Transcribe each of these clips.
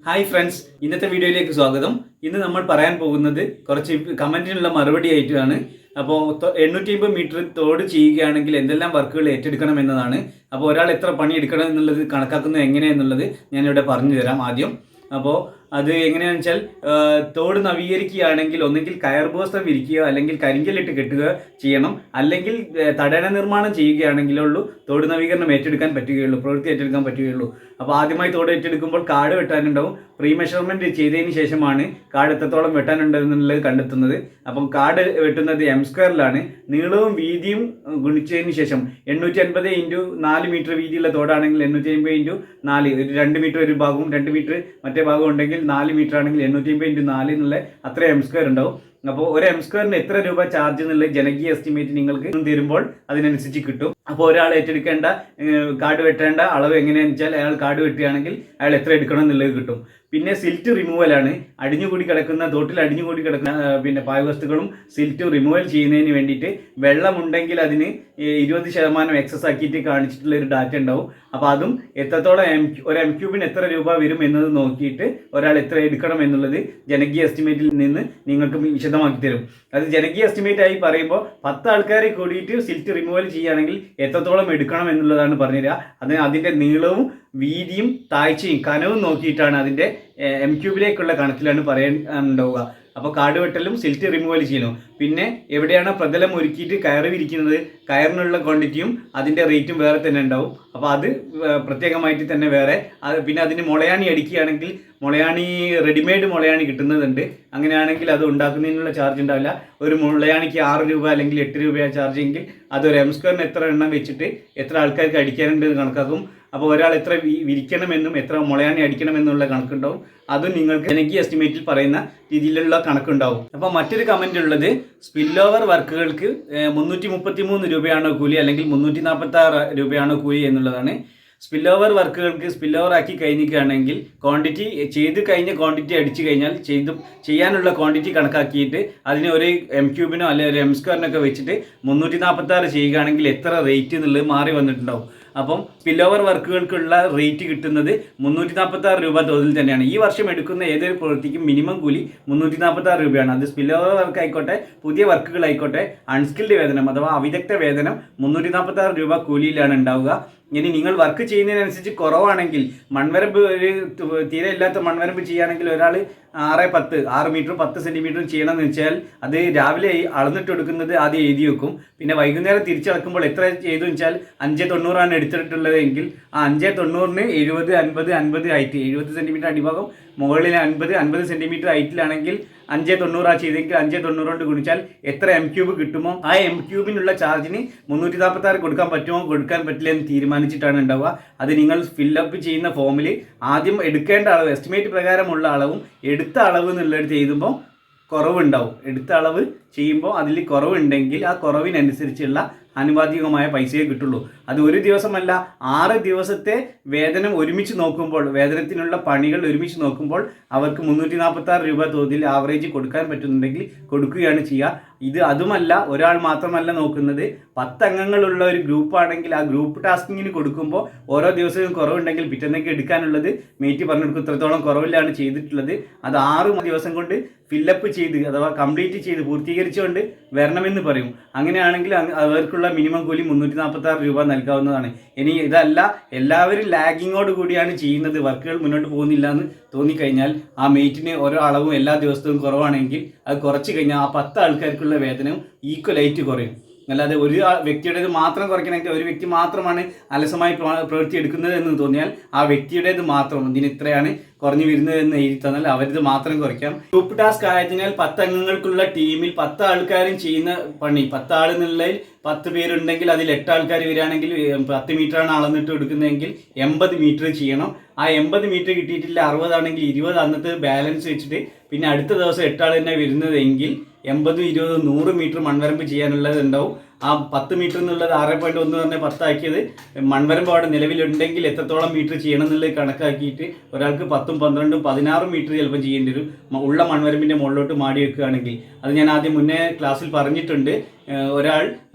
Hi friends, ഇന്നത്തെ വീഡിയോയിലേക്ക് സ്വാഗതം. ഇന്ന് നമ്മൾ പറയാൻ പോകുന്നത് കുറച്ച് കമൻറ്റിനുള്ള മറുപടി ആയിട്ടാണ്. അപ്പോൾ 850 മീറ്റർ തോട് ചെയ്യുകയാണെങ്കിൽ എന്തെല്ലാം വർക്കുകൾ ഏറ്റെടുക്കണം എന്നതാണ്. അപ്പോൾ ഒരാൾ എത്ര പണി എടുക്കണം എന്നുള്ളത് കണക്കാക്കുന്നത് എങ്ങനെയെന്നുള്ളത് ഞാനിവിടെ പറഞ്ഞു തരാം ആദ്യം. അപ്പോൾ അത് എങ്ങനെയാണെന്ന് വെച്ചാൽ, തോട് നവീകരിക്കുകയാണെങ്കിൽ ഒന്നെങ്കിൽ കയർ പോസ്റ്റർ വിരിക്കുക, അല്ലെങ്കിൽ കരിങ്കല്ലിട്ട് കെട്ടുക ചെയ്യണം. അല്ലെങ്കിൽ തടയണ നിർമ്മാണം ചെയ്യുകയാണെങ്കിലുള്ളൂ തോട് നവീകരണം ഏറ്റെടുക്കാൻ പറ്റുകയുള്ളൂ, പ്രവൃത്തി ഏറ്റെടുക്കാൻ പറ്റുകയുള്ളൂ. അപ്പോൾ ആദ്യമായി തോട് ഏറ്റെടുക്കുമ്പോൾ കാട് വെട്ടാനുണ്ടാവും. പ്രീ മെഷർമെൻറ്റ് ചെയ്തതിന് ശേഷമാണ് കാട് എത്രത്തോളം വെട്ടാനുണ്ടെന്നുള്ളത് കണ്ടെത്തുന്നത്. അപ്പം കാട് വെട്ടുന്നത് M²ലാണ്. നീളവും വീതിയും ഗുണിച്ചതിന് ശേഷം 850 × 4 മീറ്റർ വീതിയുള്ള തോടാണെങ്കിൽ 850 × 4, ഒരു 2 മീറ്റർ ഒരു ഭാഗവും 2 മീറ്റർ മറ്റേ ഭാഗം ഉണ്ടെങ്കിൽ 4 മീറ്റർ ആണെങ്കിൽ 850 × 4 എന്നുള്ള അത്ര M² ഉണ്ടാവും. അപ്പോൾ ഒരു M²ന് എത്ര രൂപ ചാർജ് എന്നുള്ള ജനകീയ എസ്റ്റിമേറ്റ് നിങ്ങൾക്ക് തരുമ്പോൾ അതിനനുസരിച്ച് കിട്ടും. അപ്പോൾ ഒരാൾ ഏറ്റെടുക്കേണ്ട കാട് വെട്ടേണ്ട അളവ് എങ്ങനെയാണെന്ന് വെച്ചാൽ, അയാൾ കാട് വെട്ടുകയാണെങ്കിൽ അയാൾ എത്ര എടുക്കണം എന്നുള്ളത് കിട്ടും. പിന്നെ സിൽറ്റ് റിമൂവലാണ്. അടിഞ്ഞുകൂടി കിടക്കുന്ന തോട്ടിൽ അടിഞ്ഞുകൂടി കിടക്കുന്ന പാഴ്വസ്തുക്കളും സിൽറ്റ് റിമൂവൽ ചെയ്യുന്നതിന് വേണ്ടിയിട്ട് വെള്ളമുണ്ടെങ്കിൽ അതിന് 20% എക്സസ് ആക്കിയിട്ട് കാണിച്ചിട്ടുള്ള ഒരു ഡാറ്റ ഉണ്ടാവും. അപ്പോൾ അതും എത്രത്തോളം ഒരു M³ എത്ര രൂപ വരും എന്നത് നോക്കിയിട്ട് ഒരാൾ എത്ര എടുക്കണം എന്നുള്ളത് ജനകീയ എസ്റ്റിമേറ്റിൽ നിന്ന് നിങ്ങൾക്ക് വിശദമാക്കി തരും. അത് ജനകീയ എസ്റ്റിമേറ്റ് ആയി പറയുമ്പോൾ 10 ആൾക്കാരെ കൂടിയിട്ട് സിൽറ്റ് റിമൂവൽ ചെയ്യുകയാണെങ്കിൽ എത്രത്തോളം എടുക്കണം എന്നുള്ളതാണ് പറഞ്ഞുതരിക. അതിൻ്റെ നീളവും വീതിയും താഴ്ചയും കനവും നോക്കിയിട്ടാണ് അതിൻ്റെ M³ കണക്കിലാണ് പറയാനുണ്ടാവുക. അപ്പോൾ കാട് വെട്ടലും സിൽറ്റ് റിമൂവൽ ചെയ്യലും. പിന്നെ എവിടെയാണ് പ്രതലം ഒരുക്കിയിട്ട് കയറ് വിരിക്കുന്നത്, കയറിനുള്ള ക്വാണ്ടിറ്റിയും അതിൻ്റെ റേറ്റും വേറെ തന്നെ ഉണ്ടാവും. അപ്പോൾ അത് പ്രത്യേകമായിട്ട് തന്നെ വേറെ. പിന്നെ അതിന് മുളയാണി അടിക്കുകയാണെങ്കിൽ മുളയാണി റെഡിമെയ്ഡ് മുളയാണി കിട്ടുന്നതുണ്ട്. അങ്ങനെയാണെങ്കിൽ അത് ഉണ്ടാക്കുന്നതിനുള്ള ചാർജ് ഉണ്ടാവില്ല. ഒരു മുളയാണിക്ക് 6 രൂപ അല്ലെങ്കിൽ 8 രൂപയാണ് ചാർജ് എങ്കിൽ അതൊരു M²ന് എത്ര എണ്ണം വെച്ചിട്ട് എത്ര ആൾക്കാർക്ക് അടിക്കാനുണ്ട് കണക്കാക്കും. അപ്പോൾ ഒരാൾ എത്ര വിരിക്കണമെന്നും എത്ര മുളയാണി അടിക്കണമെന്നുള്ള കണക്കുണ്ടാവും. അതും നിങ്ങൾക്ക് ജനകീയ എസ്റ്റിമേറ്റിൽ പറയുന്ന രീതിയിലുള്ള കണക്കുണ്ടാവും. അപ്പോൾ മറ്റൊരു കമൻ്റ് ഉള്ളത്, സ്പിൽ ഓവർ വർക്കുകൾക്ക് 333 രൂപയാണോ കൂലി അല്ലെങ്കിൽ 346 രൂപയാണോ കൂലി എന്നുള്ളതാണ്. സ്പിൽ ഓവർ വർക്കുകൾക്ക് സ്പിൽ ഓവർ ആക്കി കഴിഞ്ഞിരിക്കുകയാണെങ്കിൽ ക്വാണ്ടിറ്റി ചെയ്ത് കഴിഞ്ഞ ക്വാണ്ടിറ്റി അടിച്ചു കഴിഞ്ഞാൽ ചെയ്യാനുള്ള ക്വാണ്ടിറ്റി കണക്കാക്കിയിട്ട് അതിന് ഒരു M³ അല്ലെങ്കിൽ ഒരു M²നൊക്കെ വെച്ചിട്ട് 346 ചെയ്യുകയാണെങ്കിൽ എത്ര റേറ്റ് എന്നുള്ളത് മാറി വന്നിട്ടുണ്ടാവും. അപ്പം സ്പിൽ ഓവർ വർക്കുകൾക്കുള്ള റേറ്റ് കിട്ടുന്നത് 346 രൂപ തോതിൽ തന്നെയാണ്. ഈ വർഷം എടുക്കുന്ന ഏതൊരു പ്രവൃത്തിക്കും മിനിമം കൂലി 346 രൂപയാണ്. അത് സ്പിൽ ഓവർ വർക്ക് ആയിക്കോട്ടെ, പുതിയ വർക്കുകളായിക്കോട്ടെ, അൺസ്കിൽഡ് വേതനം അഥവാ അവിദഗ്ധ വേതനം 346 രൂപ കൂലിയിലാണ് ഉണ്ടാവുക. ഇനി നിങ്ങൾ വർക്ക് ചെയ്യുന്നതിനനുസരിച്ച് കുറവാണെങ്കിൽ, മൺവരമ്പ് തീരെ ഇല്ലാത്ത മൺവരമ്പ് ചെയ്യുകയാണെങ്കിൽ ഒരാൾ 6 മീറ്ററും 10 സെൻറ്റിമീറ്ററും ചെയ്യണമെന്ന് വെച്ചാൽ അത് രാവിലെ അളന്നിട്ട് കൊടുക്കുന്നത് ആദ്യം എഴുതി വെക്കും. പിന്നെ വൈകുന്നേരം തിരിച്ചളക്കുമ്പോൾ എത്ര ചെയ്തു വെച്ചാൽ 590 എടുത്തിട്ടുള്ളതെങ്കിൽ ആ 590ന് 70, 50, 50 ഹൈറ്റ്, 70 സെൻറ്റിമീറ്റർ അടിഭാഗം, മുകളിൽ 50 സെൻറ്റിമീറ്റർ ഹൈറ്റിലാണെങ്കിൽ 590 ചെയ്തെങ്കിൽ 590 കൊണ്ട് ഗുണിച്ചാൽ എത്ര M³ കിട്ടുമോ ആ M³ ചാർജിന് 346 കൊടുക്കാൻ പറ്റുമോ കൊടുക്കാൻ പറ്റില്ല എന്ന് തീരുമാനിച്ചിട്ടാണ് ഉണ്ടാവുക. അത് നിങ്ങൾ ഫില്ലപ്പ് ചെയ്യുന്ന ഫോമിൽ ആദ്യം എടുക്കേണ്ട അളവ്, എസ്റ്റിമേറ്റ് പ്രകാരമുള്ള അളവും എടുത്ത അളവ് എന്നുള്ളത് എഴുതുമ്പോൾ കുറവുണ്ടാവും. എടുത്ത അളവ് ചെയ്യുമ്പോൾ അതിൽ കുറവുണ്ടെങ്കിൽ ആ കുറവിനനുസരിച്ചുള്ള ആനുപാതികമായ പൈസയെ കിട്ടുള്ളൂ. അത് ഒരു ദിവസമല്ല, 6 ദിവസത്തെ വേതനം ഒരുമിച്ച് നോക്കുമ്പോൾ, വേതനത്തിനുള്ള പണികൾ ഒരുമിച്ച് നോക്കുമ്പോൾ അവർക്ക് 346 രൂപ തോതിൽ ആവറേജ് കൊടുക്കാൻ പറ്റുന്നുണ്ടെങ്കിൽ കൊടുക്കുകയാണ് ചെയ്യുക. ഇത് അതുമല്ല, ഒരാൾ മാത്രമല്ല നോക്കുന്നത്, 10 അംഗങ്ങളുള്ള ഒരു ഗ്രൂപ്പാണെങ്കിൽ ആ ഗ്രൂപ്പ് ടാസ്കിങ്ങിന് കൊടുക്കുമ്പോൾ ഓരോ ദിവസവും കുറവുണ്ടെങ്കിൽ പിറ്റേന്നേക്ക് എടുക്കാനുള്ളത് മേറ്റ് പറഞ്ഞു കൊടുക്കും. ഇത്രത്തോളം കുറവിലാണ് ചെയ്തിട്ടുള്ളത്, അത് 6 ദിവസം കൊണ്ട് ഫില്ലപ്പ് ചെയ്ത് അഥവാ കംപ്ലീറ്റ് ചെയ്ത് പൂർത്തീകരിച്ചുകൊണ്ട് വരണമെന്ന് പറയും. അങ്ങനെയാണെങ്കിൽ അവർക്കുള്ള മിനിമം കൂലി 346 രൂപ നൽകാവുന്നതാണ്. ഇനി ഇതല്ല, എല്ലാവരും ലാഗിങ്ങോട് കൂടിയാണ് ചെയ്യുന്നത്, വർക്കുകൾ മുന്നോട്ട് പോകുന്നില്ല എന്ന് തോന്നിക്കഴിഞ്ഞാൽ ആ മേറ്റിന് ഓരോ അളവും എല്ലാ ദിവസവും കുറവാണെങ്കിൽ അത് കുറച്ച് കഴിഞ്ഞാൽ ആ 10 ആൾക്കാർക്കുള്ള വേതനവും ഈക്വലായിട്ട് കുറയും. അല്ലാതെ ഒരു വ്യക്തിയുടേത് മാത്രം കുറയ്ക്കണമെങ്കിൽ, ഒരു വ്യക്തി മാത്രമാണ് അലസമായി പ്രവൃത്തി എടുക്കുന്നത് എന്ന് തോന്നിയാൽ ആ വ്യക്തിയുടേത് മാത്രം ഇതിന് ഇത്രയാണ് കുറഞ്ഞു വരുന്നത് എന്ന് എഴുതി തന്നാൽ അവരത് മാത്രം കുറയ്ക്കാം. ഗ്രൂപ്പ് ടാസ്ക് ആയതിനാൽ 10 അംഗങ്ങൾക്കുള്ള ടീമിൽ 10 ആൾക്കാരും ചെയ്യുന്ന പണി, 10 ആൾ എന്നുള്ളതിൽ 10 പേരുണ്ടെങ്കിൽ അതിൽ 8 ആൾക്കാർ വരികയാണെങ്കിൽ 10 മീറ്ററാണ് അളന്നിട്ട് എടുക്കുന്നതെങ്കിൽ 80 മീറ്റർ ചെയ്യണം. ആ 80 മീറ്റർ കിട്ടിയിട്ടില്ല, 60 ആണെങ്കിൽ 20 അന്നത്തെ ബാലൻസ് വെച്ചിട്ട് പിന്നെ അടുത്ത ദിവസം 8 ആൾ തന്നെ വരുന്നതെങ്കിൽ 80, 20, 100 മീറ്റർ മൺവരമ്പ് ചെയ്യാനുള്ളത് ഉണ്ടാവും. ആ 10 മീറ്റർ എന്നുള്ളത് 6.1 പറഞ്ഞ് 10 ആക്കിയത് മൺവരമ്പ് അവിടെ നിലവിലുണ്ടെങ്കിൽ എത്രത്തോളം മീറ്റർ ചെയ്യണം എന്നുള്ളത് കണക്കാക്കിയിട്ട് ഒരാൾക്ക് 10, 12, 16 മീറ്റർ ചിലപ്പോൾ ചെയ്യേണ്ടി വരും, ഉള്ള മൺവരമ്പിൻ്റെ മുകളിലോട്ട് മാടി വെക്കുകയാണെങ്കിൽ. അത് ഞാൻ ആദ്യം മുന്നേ ക്ലാസ്സിൽ പറഞ്ഞിട്ടുണ്ട്. ഒരാൾ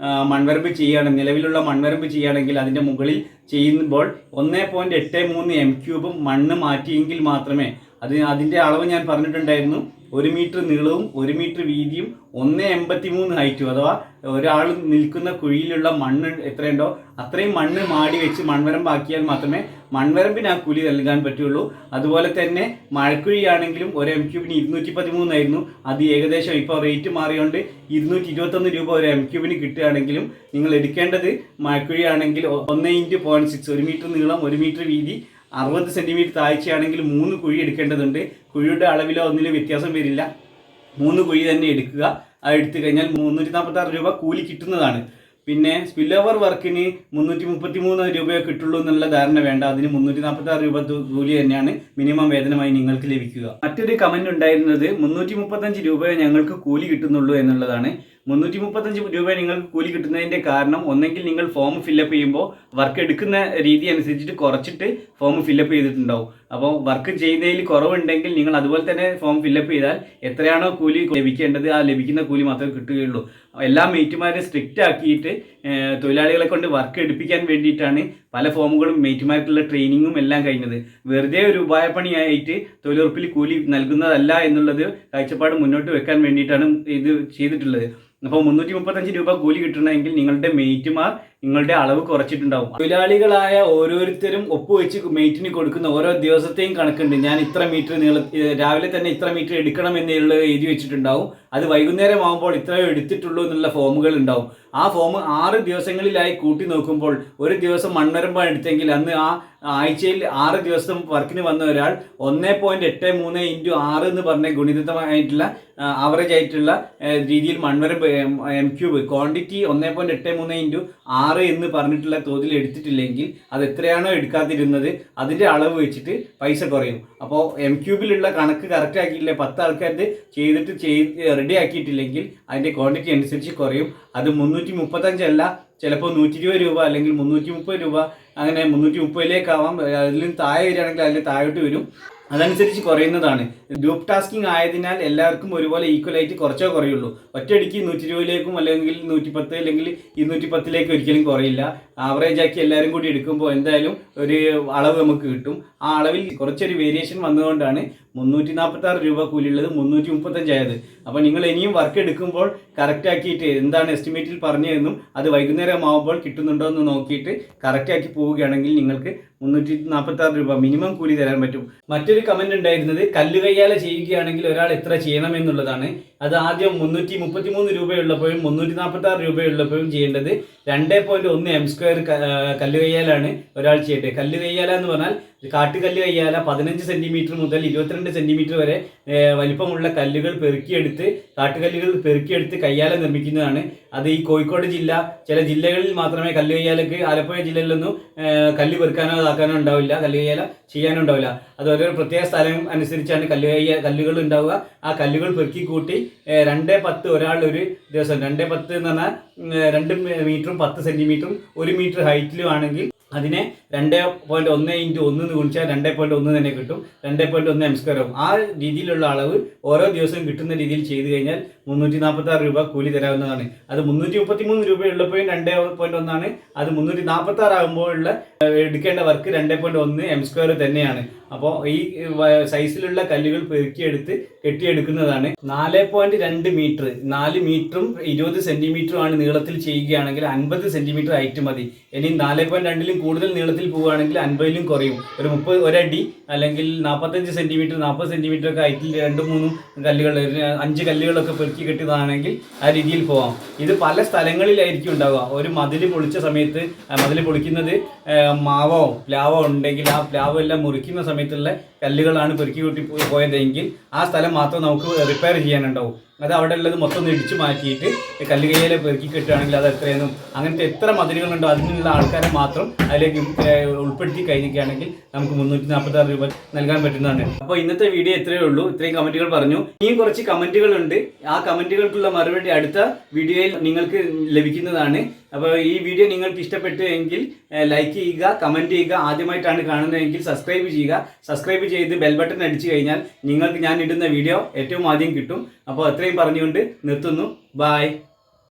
മൺവരമ്പ് ചെയ്യുകയാണെങ്കിൽ, നിലവിലുള്ള മൺവരമ്പ് ചെയ്യുകയാണെങ്കിൽ അതിൻ്റെ മുകളിൽ ചെയ്യുമ്പോൾ 1.83 M³ മണ്ണ് മാറ്റിയെങ്കിൽ മാത്രമേ അതിൻ്റെ അളവ് ഞാൻ പറഞ്ഞിട്ടുണ്ടായിരുന്നു. 1 മീറ്റർ നീളവും 1 മീറ്റർ വീതിയും 1,83 ഹൈറ്റും. അഥവാ ഒരാൾ നിൽക്കുന്ന കുഴിയിലുള്ള മണ്ണ് എത്രയുണ്ടോ അത്രയും മണ്ണ് മാടി വെച്ച് മൺവരമ്പാക്കിയാൽ മാത്രമേ മൺവരമ്പിന് ആ കൂലി നൽകാൻ പറ്റുള്ളൂ. അതുപോലെ തന്നെ മഴക്കുഴിയാണെങ്കിലും ഒരു M³ 213 ആയിരുന്നു. അത് ഏകദേശം ഇപ്പോൾ റേറ്റ് മാറിയോണ്ട് 221 രൂപ ഒരു M³ കിട്ടുകയാണെങ്കിലും നിങ്ങൾ എടുക്കേണ്ടത് മഴക്കുഴിയാണെങ്കിൽ 1x0.6 1 മീറ്റർ നീളം 1 മീറ്റർ വീതി 60 സെൻറ്റിമീറ്റർ താഴ്ചയാണെങ്കിൽ 3 കുഴി എടുക്കേണ്ടതുണ്ട്. കുഴിയുടെ അളവിലോ ഒന്നിലും വ്യത്യാസം വരില്ല. 3 കുഴി തന്നെ എടുക്കുക. അത് എടുത്തു കഴിഞ്ഞാൽ 346 രൂപ കൂലി കിട്ടുന്നതാണ്. പിന്നെ സ്പിൽ ഓവർ വർക്കിന് 333 രൂപയെ കിട്ടുള്ളൂ എന്നുള്ള ധാരണ വേണ്ട. അതിന് 346 രൂപ കൂലി തന്നെയാണ് മിനിമം വേതനമായി നിങ്ങൾക്ക് ലഭിക്കുക. മറ്റൊരു കമന്റ് ഉണ്ടായിരുന്നത് 335 രൂപയെ ഞങ്ങൾക്ക് കൂലി കിട്ടുന്നുള്ളൂ എന്നുള്ളതാണ്. 335 രൂപ നിങ്ങൾക്ക് കൂലി കിട്ടുന്നതിൻ്റെ കാരണം ഒന്നെങ്കിൽ നിങ്ങൾ ഫോം ഫില്ലപ്പ് ചെയ്യുമ്പോൾ വർക്ക് എടുക്കുന്ന രീതി അനുസരിച്ചിട്ട് കുറച്ചിട്ട് ഫോം ഫില്ലപ്പ് ചെയ്തിട്ടുണ്ടാവും. അപ്പോൾ വർക്ക് ചെയ്യുന്നതിൽ കുറവുണ്ടെങ്കിൽ നിങ്ങൾ അതുപോലെ തന്നെ ഫോം ഫില്ലപ്പ് ചെയ്താൽ എത്രയാണോ കൂലി ലഭിക്കേണ്ടത് ആ ലഭിക്കുന്ന കൂലി മാത്രമേ കിട്ടുകയുള്ളൂ. എല്ലാ മേറ്റുമാരും സ്ട്രിക്റ്റ് ആക്കിയിട്ട് തൊഴിലാളികളെ കൊണ്ട് വർക്ക് എടുപ്പിക്കാൻ വേണ്ടിയിട്ടാണ് പല ഫോമുകളും മേറ്റുമാർക്കുള്ള ട്രെയിനിങ്ങും എല്ലാം കഴിഞ്ഞത്. വെറുതെ ഒരു ഉപായപ്പണിയായിട്ട് തൊഴിലുറപ്പിൽ കൂലി നൽകുന്നതല്ല എന്നുള്ളത് കാഴ്ചപ്പാട് മുന്നോട്ട് വെക്കാൻ വേണ്ടിയിട്ടാണ് ഇത് ചെയ്തിട്ടുള്ളത്. അപ്പോൾ 335 രൂപ കൂലി കിട്ടണമെങ്കിൽ നിങ്ങളുടെ മേറ്റുമാർ നിങ്ങളുടെ അളവ് കുറച്ചിട്ടുണ്ടാവും. തൊഴിലാളികളായ ഓരോരുത്തരും ഒപ്പുവെച്ച് മേറ്റിന് കൊടുക്കുന്ന ഓരോ ദിവസത്തെയും കണക്കുണ്ട്. ഞാൻ ഇത്ര മീറ്റർ രാവിലെ തന്നെ ഇത്ര മീറ്റർ എടുക്കണം എന്നുള്ളത് എഴുതി വെച്ചിട്ടുണ്ടാവും. അത് വൈകുന്നേരം ആകുമ്പോൾ ഇത്രയോ എടുത്തിട്ടുള്ളൂ എന്നുള്ള ഫോമുകൾ ഉണ്ടാവും. ആ ഫോം 6 ദിവസങ്ങളിലായി കൂട്ടി നോക്കുമ്പോൾ ഒരു ദിവസം മൺവരമ്പാണ് എടുത്തെങ്കിൽ അന്ന് ആ ആഴ്ചയിൽ 6 ദിവസം വർക്കിന് വന്ന ഒരാൾ 1.83 × 6 എന്ന് പറഞ്ഞ ഗുണിതമായിട്ടുള്ള ആവറേജ് ആയിട്ടുള്ള രീതിയിൽ മൺവരമ്പ് M³ ക്വാണ്ടിറ്റി 1.83 × 6 എന്ന് പറഞ്ഞിട്ടുള്ള തോതിൽ എടുത്തിട്ടില്ലെങ്കിൽ അത് എത്രയാണോ എടുക്കാതിരുന്നത് അതിൻ്റെ അളവ് വെച്ചിട്ട് പൈസ കുറയും. അപ്പോൾ M³ കണക്ക് കറക്റ്റ് ആക്കിയില്ല 10 ആൾക്കാരുടെ റെഡി ആക്കിയിട്ടില്ലെങ്കിൽ അതിൻ്റെ ക്വാണ്ടിറ്റി അനുസരിച്ച് കുറയും. അത് 335 അല്ല, ചിലപ്പോൾ 120 രൂപ അല്ലെങ്കിൽ 330 രൂപ, അങ്ങനെ 330-ലേക്കാവാം. അതിലും താഴെ വരികയാണെങ്കിൽ അതിൽ താഴോട്ട് വരും. അതനുസരിച്ച് കുറയുന്നതാണ്. ഗ്രൂപ്പ് ടാസ്കിങ് ആയതിനാൽ എല്ലാവർക്കും ഒരുപോലെ ഈക്വലായിട്ട് കുറച്ചേ കുറയുള്ളൂ. ഒറ്റയടിക്ക് 120-ലേക്കും അല്ലെങ്കിൽ 110 അല്ലെങ്കിൽ 210-ലേക്ക് ഒരിക്കലും കുറയില്ല. ആവറേജ് ആക്കി എല്ലാവരും കൂടി എടുക്കുമ്പോൾ എന്തായാലും ഒരു അളവ് നമുക്ക് കിട്ടും. ആ അളവിൽ കുറച്ചൊരു വേരിയേഷൻ വന്നതുകൊണ്ടാണ് 346 രൂപ കൂലിയുള്ളത് 335 ആയത്. അപ്പോൾ നിങ്ങൾ ഇനിയും വർക്ക് എടുക്കുമ്പോൾ കറക്റ്റ് ആക്കിയിട്ട് എന്താണ് എസ്റ്റിമേറ്റിൽ പറഞ്ഞതെന്നും അത് വൈകുന്നേരം ആവുമ്പോൾ കിട്ടുന്നുണ്ടോ എന്ന് നോക്കിയിട്ട് കറക്റ്റ് ആക്കി പോവുകയാണെങ്കിൽ നിങ്ങൾക്ക് 346 രൂപ മിനിമം കൂലി തരാൻ പറ്റും. മറ്റൊരു കമന്റ് ഉണ്ടായിരുന്നത് കല്ലുകയ്യാല ചെയ്യുകയാണെങ്കിൽ ഒരാൾ എത്ര ചെയ്യണമെന്നുള്ളതാണ്. അത് ആദ്യം 333 രൂപയുള്ളപ്പോഴും 346 രൂപയുള്ളപ്പോഴും ചെയ്യേണ്ടത് 2.1 M² കല്ലുകയ്യാലാണ് ഒരാൾ ചെയ്യേണ്ടത്. കല്ലുകയ്യാല എന്ന് പറഞ്ഞാൽ കാട്ടുകല്ല് കയ്യാല 15 സെൻറ്റിമീറ്റർ മുതൽ 22 സെൻറ്റിമീറ്റർ വരെ വലിപ്പമുള്ള കല്ലുകൾ കാട്ടുകല്ലുകൾ പെറുക്കിയെടുത്ത് കയ്യാല നിർമ്മിക്കുന്നതാണ്. അത് ഈ കോഴിക്കോട് ജില്ല, ചില ജില്ലകളിൽ മാത്രമേ കല്ല് കയ്യാലക്ക്, ആലപ്പുഴ ജില്ലയിലൊന്നും കല്ല് പെറുക്കാനോ ഇതാക്കാനോ ഉണ്ടാവില്ല, കല്ല് കയ്യാല ചെയ്യാനോ ഉണ്ടാവില്ല. അത് ഓരോ പ്രത്യേക സ്ഥലം അനുസരിച്ചാണ് കല്ലുകൾ ഉണ്ടാവുക. ആ കല്ലുകൾ പെറുക്കി കൂട്ടി 2.10 ഒരാൾ ഒരു ദിവസം 2.10 എന്ന് പറഞ്ഞാൽ 2 മീറ്ററും 10 സെൻറ്റിമീറ്ററും 1 മീറ്റർ ഹൈറ്റിലും ആണെങ്കിൽ അതിനെ 2.1 × 1 എന്ന് ഗുണിച്ചാൽ 2.1 തന്നെ കിട്ടും. 2.1 M² ആവും. ആ രീതിയിലുള്ള അളവ് ഓരോ ദിവസവും കിട്ടുന്ന രീതിയിൽ ചെയ്തു കഴിഞ്ഞാൽ 346 രൂപ കൂലി തരാവുന്നതാണ്. അത് 333 രൂപയുള്ളപ്പോഴും 2.1 ആണ്. അത് 346 ആകുമ്പോഴുള്ള എടുക്കേണ്ട വർക്ക് 2.1 M² തന്നെയാണ്. അപ്പോൾ ഈ സൈസിലുള്ള കല്ലുകൾ പെറുക്കിയെടുത്ത് കെട്ടിയെടുക്കുന്നതാണ്. 4.2 മീറ്റർ 4 മീറ്ററും 20 സെൻറ്റിമീറ്ററുമാണ് നീളത്തിൽ ചെയ്യുകയാണെങ്കിൽ 50 സെൻറ്റിമീറ്റർ ഹൈറ്റ് മതി. ഇനി 4.2-ലും കൂടുതൽ നീളത്തിൽ പോവുകയാണെങ്കിൽ 50-ലും കുറയും. ഒരു 1 അടി അല്ലെങ്കിൽ 45 സെൻറ്റിമീറ്റർ 40 സെൻറ്റിമീറ്റർ ഒക്കെ ഹൈറ്റിൽ 2-3 കല്ലുകൾ 5 കല്ലുകളൊക്കെ പെറുക്കി കെട്ടിയതാണെങ്കിൽ ആ രീതിയിൽ പോവാം. ഇത് പല സ്ഥലങ്ങളിലായിരിക്കും ഉണ്ടാവുക. ഒരു മതിൽ പൊളിച്ച സമയത്ത് മതിൽ പൊളിക്കുന്നത് മാവോ പ്ലാവോ ഉണ്ടെങ്കിൽ ആ പ്ലാവോ എല്ലാം മുറിക്കുന്ന സമയത്തുള്ള കല്ലുകളാണ് പെറുക്കി കൂട്ടി പോയതെങ്കിൽ ആ സ്ഥലം മാത്രം നമുക്ക് റിപ്പയർ ചെയ്യാനുണ്ടാവും. അത് അവിടെ ഉള്ളത് മൊത്തം ഇടിച്ചു മാറ്റിയിട്ട് കല്ലുകയ്യിലെ പെറുക്കി കെട്ടുകയാണെങ്കിൽ അത് എത്രയെന്നും അങ്ങനത്തെ എത്ര മതിലുകളുണ്ടോ അതിനുള്ള ആൾക്കാരെ മാത്രം അതിലേക്ക് ഉൾപ്പെടുത്തി കഴിഞ്ഞിരിക്കുകയാണെങ്കിൽ നമുക്ക് 346 രൂപ നൽകാൻ പറ്റുന്നതാണ്. അപ്പോൾ ഇന്നത്തെ വീഡിയോ ഇത്രയേ ഉള്ളൂ. ഇത്രയും കമന്റുകൾ പറഞ്ഞു. ഇനിയും കുറച്ച് കമന്റുകളുണ്ട്. ആ കമന്റുകൾക്കുള്ള മറുപടി അടുത്ത വീഡിയോയിൽ നിങ്ങൾക്ക് ലഭിക്കുന്നതാണ്. അപ്പോൾ ഈ വീഡിയോ നിങ്ങൾക്ക് ഇഷ്ടപ്പെട്ടു എങ്കിൽ ലൈക്ക് ചെയ്യുക, കമൻറ്റ് ചെയ്യുക. ആദ്യമായിട്ടാണ് കാണുന്നതെങ്കിൽ സബ്സ്ക്രൈബ് ചെയ്യുക. സബ്സ്ക്രൈബ് ചെയ്ത് ബെൽ ബട്ടൺ അടിച്ചു കഴിഞ്ഞാൽ നിങ്ങൾക്ക് ഞാൻ ഇടുന്ന വീഡിയോ ഏറ്റവും ആദ്യം കിട്ടും. അപ്പോൾ അത്രയും പറഞ്ഞുകൊണ്ട് നിർത്തുന്നു. ബായ്.